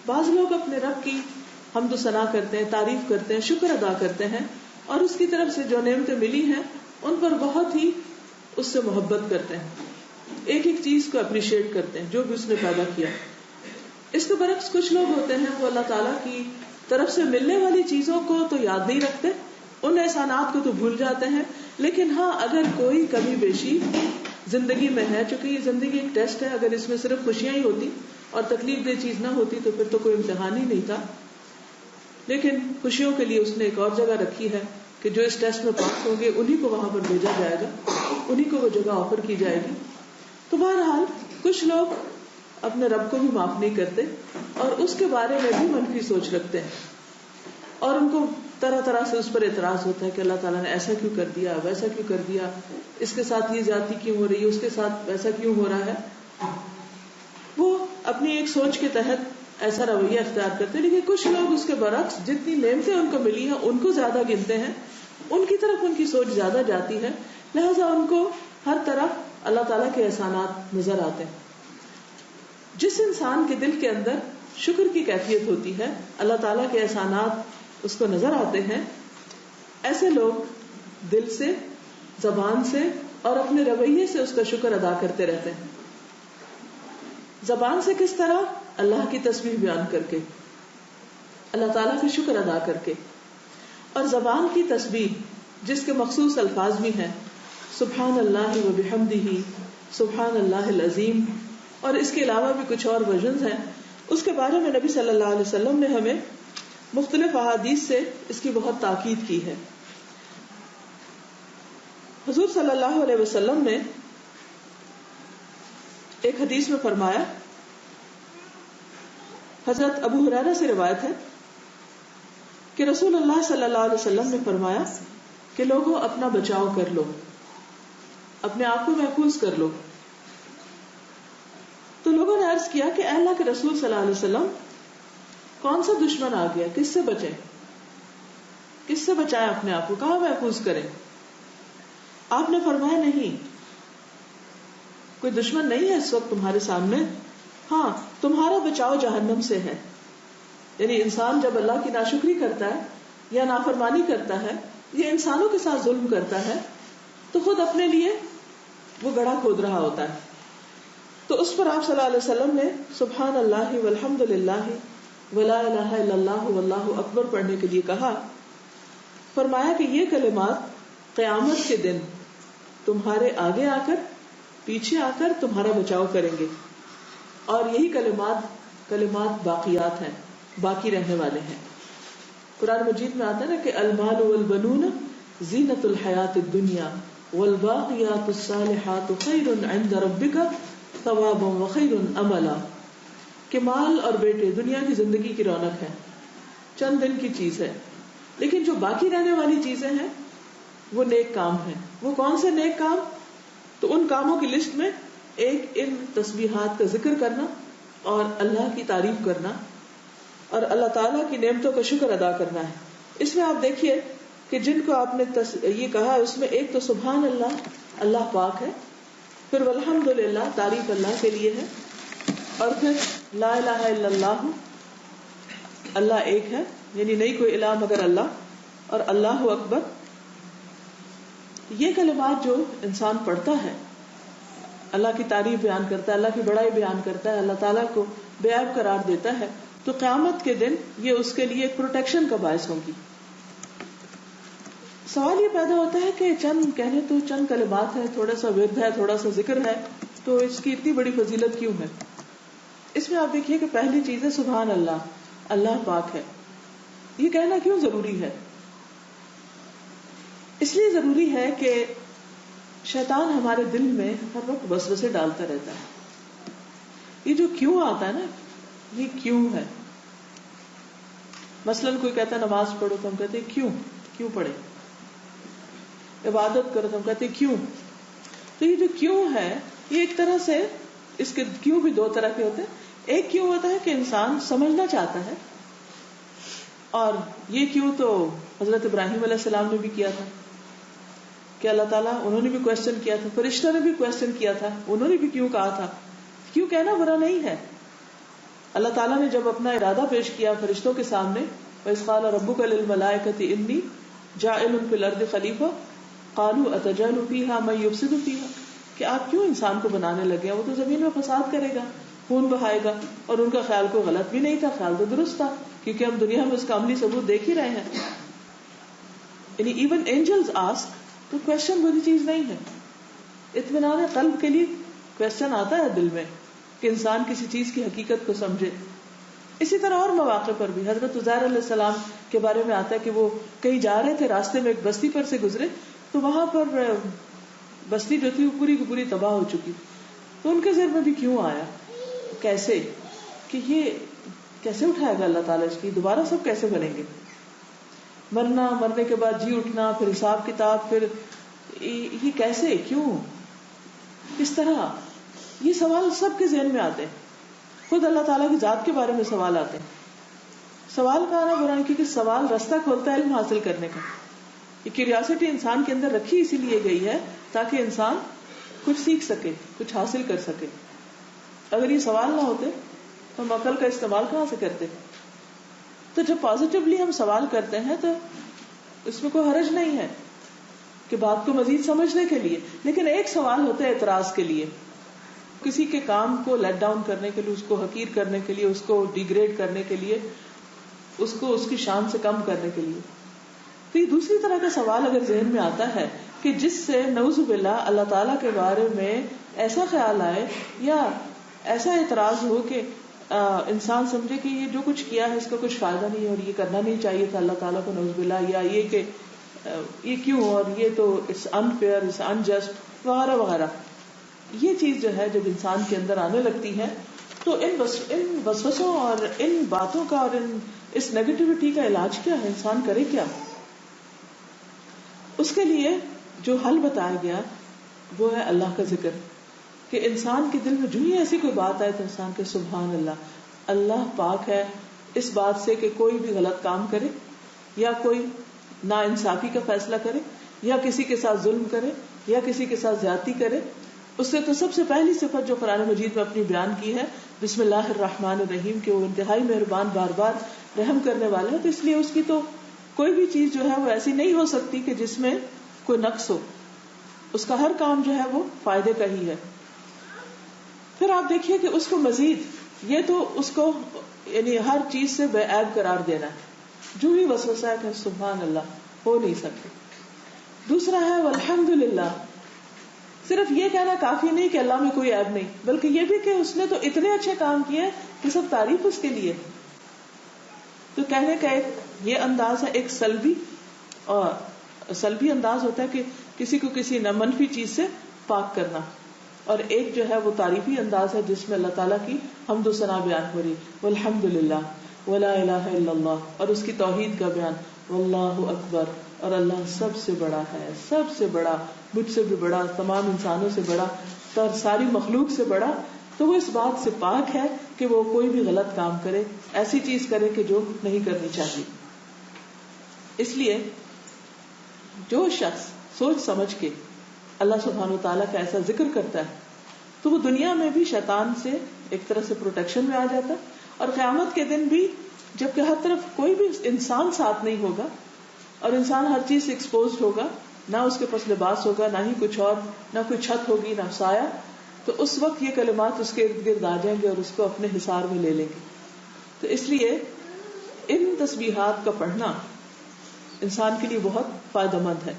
بعض لوگ اپنے رب کی حمد و ثنا کرتے ہیں، تعریف کرتے ہیں، شکر ادا کرتے ہیں، اور اس کی طرف سے جو نعمتیں ملی ہیں ان پر بہت ہی اس سے محبت کرتے ہیں، ایک ایک چیز کو اپریشیٹ کرتے ہیں جو بھی اس نے پیدا کیا. اس کے برعکس کچھ لوگ ہوتے ہیں وہ اللہ تعالیٰ کی طرف سے ملنے والی چیزوں کو تو یاد نہیں رکھتے، ان احسانات کو تو بھول جاتے ہیں، لیکن ہاں اگر کوئی کمی بیشی زندگی میں ہے، چونکہ یہ زندگی ایک ٹیسٹ ہے، اگر اس میں صرف خوشیاں ہی ہوتی اور تکلیف دہ چیز نہ ہوتی تو پھر تو کوئی امتحان ہی نہیں تھا. لیکن خوشیوں کے لیے اس نے ایک اور جگہ رکھی ہے کہ جو اس ٹیسٹ میں پاس ہوں گے انہی کو وہاں پر بھیجا جائے گا، انہی کو وہ جگہ آفر کی جائے گی. تو بہرحال کچھ لوگ اپنے رب کو بھی معاف نہیں کرتے اور اس کے بارے میں بھی منفی سوچ رکھتے ہیں، اور ان کو طرح طرح سے اس پر اعتراض ہوتا ہے کہ اللہ تعالیٰ نے ایسا کیوں کر دیا، ویسا کیوں کر دیا، اس کے ساتھ یہ زیادتی کیوں ہو رہی ہے، اس کے ساتھ ویسا کیوں ہو رہا ہے. وہ اپنی ایک سوچ کے تحت ایسا رویہ اختیار کرتے ہیں. لیکن کچھ لوگ اس کے برعکس جتنی نعمتیں ان کو ملی ہیں ان کو زیادہ گنتے ہیں، ان کی طرف ان کی سوچ زیادہ جاتی ہے، لہذا ان کو ہر طرف اللہ تعالیٰ کے احسانات نظر آتے ہیں. جس انسان کے دل کے اندر شکر کی کیفیت ہوتی ہے، اللہ تعالیٰ کے احسانات اس کو نظر آتے ہیں، ایسے لوگ دل سے، زبان سے اور اپنے رویے سے اس کا شکر ادا کرتے رہتے ہیں. زبان سے کس طرح؟ اللہ کی تسبیح بیان کر کے، اللہ تعالیٰ کا شکر ادا کر کے. اور زبان کی تسبیح جس کے مخصوص الفاظ بھی ہیں، سبحان اللہ و بحمدہ، سبحان اللہ العظیم، اور اس کے علاوہ بھی کچھ اور ورژنز ہیں، اس کے بارے میں نبی صلی اللہ علیہ وسلم نے ہمیں مختلف احادیث سے اس کی بہت تاکید کی ہے. حضور صلی اللہ علیہ وسلم نے ایک حدیث میں فرمایا، حضرت ابو ہریرہ سے روایت ہے کہ رسول اللہ صلی اللہ علیہ وسلم نے فرمایا کہ لوگوں اپنا بچاؤ کر لو، اپنے آپ کو محفوظ کر لو. تو لوگوں نے عرض کیا کہ اے اللہ کے رسول صلی اللہ علیہ وسلم، کون سا دشمن آ گیا، کس سے بچیں، کس سے بچائیں اپنے آپ کو، کہاں محفوظ کریں؟ آپ نے فرمایا نہیں، کوئی دشمن نہیں ہے اس وقت تمہارے سامنے، ہاں تمہارا بچاؤ جہنم سے ہے. یعنی انسان جب اللہ کی ناشکری کرتا ہے یا نافرمانی کرتا ہے یا انسانوں کے ساتھ ظلم کرتا ہے تو خود اپنے لیے وہ گڑھا کھود رہا ہوتا ہے. تو اس پر آپ صلی اللہ علیہ وسلم نے سبحان اللہ والحمد للہ ولا الہ الا اللہ واللہ اکبر پڑھنے کے لیے کہا. فرمایا کہ یہ کلمات قیامت کے دن تمہارے آگے آ کر، پیچھے آ کر تمہارا بچاؤ کریں گے، اور یہی کلمات باقیات ہیں، باقی رہنے والے ہیں. قرآن مجید میں آتا ہے نا کہ المال والبنون زینت الحیات الدنیا والباقیات الصالحات خیر عند ربک ثوابا وخیر املا، کہ مال اور بیٹے دنیا کی زندگی کی رونق ہے، چند دن کی چیز ہے، لیکن جو باقی رہنے والی چیزیں ہیں وہ نیک کام ہیں. وہ کون سے نیک کام؟ تو ان کاموں کی لسٹ میں ایک ان تسبیحات کا ذکر کرنا اور اللہ کی تعریف کرنا اور اللہ تعالیٰ کی نعمتوں کا شکر ادا کرنا ہے. اس میں آپ دیکھیے کہ جن کو آپ نے یہ کہا اس میں ایک تو سبحان اللہ، اللہ پاک ہے، پھر والحمد للہ، تعریف اللہ کے لیے ہے، اور پھر لا الہ الا اللہ، اللہ ایک ہے، یعنی نہیں کوئی الہ مگر اللہ، اور اللہ اکبر. یہ کلمات جو انسان پڑھتا ہے، اللہ کی تعریف بیان کرتا ہے، اللہ کی بڑائی بیان کرتا ہے، اللہ تعالیٰ کو بے عیب قرار دیتا ہے، تو قیامت کے دن یہ اس کے لیے ایک پروٹیکشن کا باعث ہوگی. سوال یہ پیدا ہوتا ہے کہ چند کہنے تو چند کلمات ہیں، تھوڑا سا ورد ہے، تھوڑا سا ذکر ہے، تو اس کی اتنی بڑی فضیلت کیوں ہے؟ اس میں آپ دیکھیے کہ پہلی چیز ہے سبحان اللہ، اللہ پاک ہے. یہ کہنا کیوں ضروری ہے؟ اس لیے ضروری ہے کہ شیطان ہمارے دل میں ہر وقت وسوسے ڈالتا رہتا ہے. یہ جو کیوں آتا ہے نا، یہ کیوں ہے. مثلاً کوئی کہتا ہے نماز پڑھو تو ہم کہتے ہیں کیوں پڑھے. عبادت کرو تو ہم کہتے ہیں کیوں. تو یہ جو کیوں ہے، یہ ایک طرح سے اس کے کیوں بھی دو طرح کے ہوتے ہیں. ایک کیوں ہوتا ہے کہ انسان سمجھنا چاہتا ہے، اور یہ کیوں تو حضرت ابراہیم علیہ السلام نے بھی کیا تھا کہ اللہ تعالیٰ، انہوں نے بھی کوشچن کیا تھا، فرشتوں نے بھی کوشچن کیا تھا، انہوں نے بھی کیوں کہا تھا. کیوں کہنا برا نہیں ہے، اللہ تعالیٰ نے جب اپنا ارادہ پیش کیا فرشتوں کے سامنے، وَإِذْ قَالَ رَبُّكَ لِلْمَلَائِكَةِ إِنِّي جَاعِلٌ فِي الْأَرْضِ خَلِيفَةً قَالُوا أَتَجْعَلُ فِيهَا مَن يُفْسِدُ فِيهَا، کہ آپ کیوں انسان کو بنانے لگے ہیں، وہ تو زمین میں فساد کرے گا، خون بہائے گا. اور ان کا خیال کوئی غلط بھی نہیں تھا، خیال تو درست تھا، کیونکہ ہم دنیا میں اس کا عملی ثبوت دیکھ ہی رہے ہیں. یعنی ایون اینجلز آسک، تو کوشچن بری چیز نہیں ہے. اطمینان قلب کے لیے کوشچن آتا ہے دل میں کہ انسان کسی چیز کی حقیقت کو سمجھے. اسی طرح اور مواقع پر بھی حضرت عزیر علیہ السلام کے بارے میں آتا ہے کہ وہ کہیں جا رہے تھے، راستے میں ایک بستی پر سے گزرے، تو وہاں پر بستی جو تھی وہ پوری کی پوری تباہ ہو چکی. تو ان کے ذہن میں بھی کیوں آیا، کیسے، کہ یہ کیسے اٹھائے گا اللہ تعالیٰ اس کی، دوبارہ سب کیسے بنیں گے، مرنا، مرنے کے بعد جی اٹھنا، پھر حساب کتاب، پھر یہ کیسے، کیوں، کس طرح، یہ سوال سب کے ذہن میں آتے ہیں. خود اللہ تعالیٰ کی ذات کے بارے میں سوال آتے ہیں. سوال کا آنا برا نہیں، کیونکہ سوال رستہ کھولتا ہے علم حاصل کرنے کا. یہ کیوریاسٹی انسان کے اندر رکھی اسی لیے گئی ہے تاکہ انسان کچھ سیکھ سکے، کچھ حاصل کر سکے. اگر یہ سوال نہ ہوتے تو ہم عقل کا استعمال کہاں سے کرتے؟ تو جب پازیٹیولی ہم سوال کرتے ہیں تو اس میں کوئی حرج نہیں ہے کہ بات کو مزید سمجھنے کے لیے. لیکن ایک سوال ہوتا ہے اعتراض کے لیے، کسی کے کام کو لیٹ ڈاؤن کرنے کے لیے، اس کو حقیر کرنے کے لیے، اس کو ڈیگریڈ کرنے کے لیے، اس کو اس کی شان سے کم کرنے کے لیے. تو یہ دوسری طرح کا سوال اگر ذہن میں آتا ہے کہ جس سے نعوذ باللہ اللہ تعالیٰ کے بارے میں ایسا خیال آئے یا ایسا اعتراض ہو کہ انسان سمجھے کہ یہ جو کچھ کیا ہے اس کا کچھ فائدہ نہیں ہے اور یہ کرنا نہیں چاہیے تھا اللہ تعالیٰ کو، نعوذ باللہ، یا یہ کہ یہ کیوں، اور یہ تو اٹس انفیئر، اٹس انجسٹ، وغیرہ وغیرہ. یہ چیز جو ہے جب انسان کے اندر آنے لگتی ہے تو ان وسوسوں اور ان باتوں کا اور اس نیگیٹیوٹی کا علاج کیا ہے، انسان کرے کیا؟ اس کے لیے جو حل بتایا گیا وہ ہے اللہ کا ذکر. کہ انسان کے دل میں جو ہی ایسی کوئی بات آئے تو انسان کے سبحان اللہ، اللہ پاک ہے اس بات سے کہ کوئی بھی غلط کام کرے یا کوئی نا انصافی کا فیصلہ کرے یا کسی کے ساتھ ظلم کرے یا کسی کے ساتھ زیادتی کرے. اس سے تو سب سے پہلی صفت جو قرآن مجید میں اپنی بیان کی ہے بسم اللہ الرحمن الرحیم، کہ وہ انتہائی مہربان، بار بار رحم کرنے والا ہے. تو اس لیے اس کی تو کوئی بھی چیز جو ہے وہ ایسی نہیں ہو سکتی کہ جس میں کوئی نقص ہو. اس کا ہر کام جو ہے وہ فائدے کا ہی ہے. پھر آپ دیکھیے کہ اس کو مزید یہ تو اس کو یعنی ہر چیز سے بے عیب قرار دینا ہے. جو ہی وسوسہ ہے کہ سبحان اللہ، ہو نہیں سکتے. دوسرا ہے والحمدللہ، صرف یہ کہنا کافی نہیں کہ اللہ میں کوئی عیب نہیں، بلکہ یہ بھی کہ اس نے تو اتنے اچھے کام کیے کہ سب تعریف اس کے لیے. تو کہنے کا ایک یہ انداز ہے، ایک سلبی انداز ہوتا ہے کہ کسی کو کسی منفی چیز سے پاک کرنا، اور ایک جو ہے وہ تعریفی انداز ہے جس میں اللہ تعالیٰ کی حمد و ثنا بیان ہو رہی، والحمدللہ ولا الہ الا اللہ، اور اس کی توحید کا بیان، واللہ اکبر، اور اللہ سب سے بڑا ہے، سب سے بڑا، مجھ سے بھی بڑا، تمام انسانوں سے بڑا، ساری مخلوق سے بڑا. تو وہ اس بات سے پاک ہے کہ وہ کوئی بھی غلط کام کرے، ایسی چیز کرے کہ جو نہیں کرنی چاہیے. اس لیے جو شخص سوچ سمجھ کے اللہ سبحانہ و تعالیٰ کا ایسا ذکر کرتا ہے تو وہ دنیا میں بھی شیطان سے ایک طرح سے پروٹیکشن میں آ جاتا ہے، اور قیامت کے دن بھی جبکہ ہر طرف کوئی بھی انسان ساتھ نہیں ہوگا اور انسان ہر چیز سے ایکسپوزڈ ہوگا، نہ اس کے پاس لباس ہوگا، نہ ہی کچھ اور، نہ کوئی چھت ہوگی، نہ سایہ، تو اس وقت یہ کلمات اس کے ارد گرد آ جائیں گے اور اس کو اپنے حصار میں لے لیں گے. تو اس لیے ان تسبیحات کا پڑھنا انسان کے لیے بہت فائدہ مند ہے.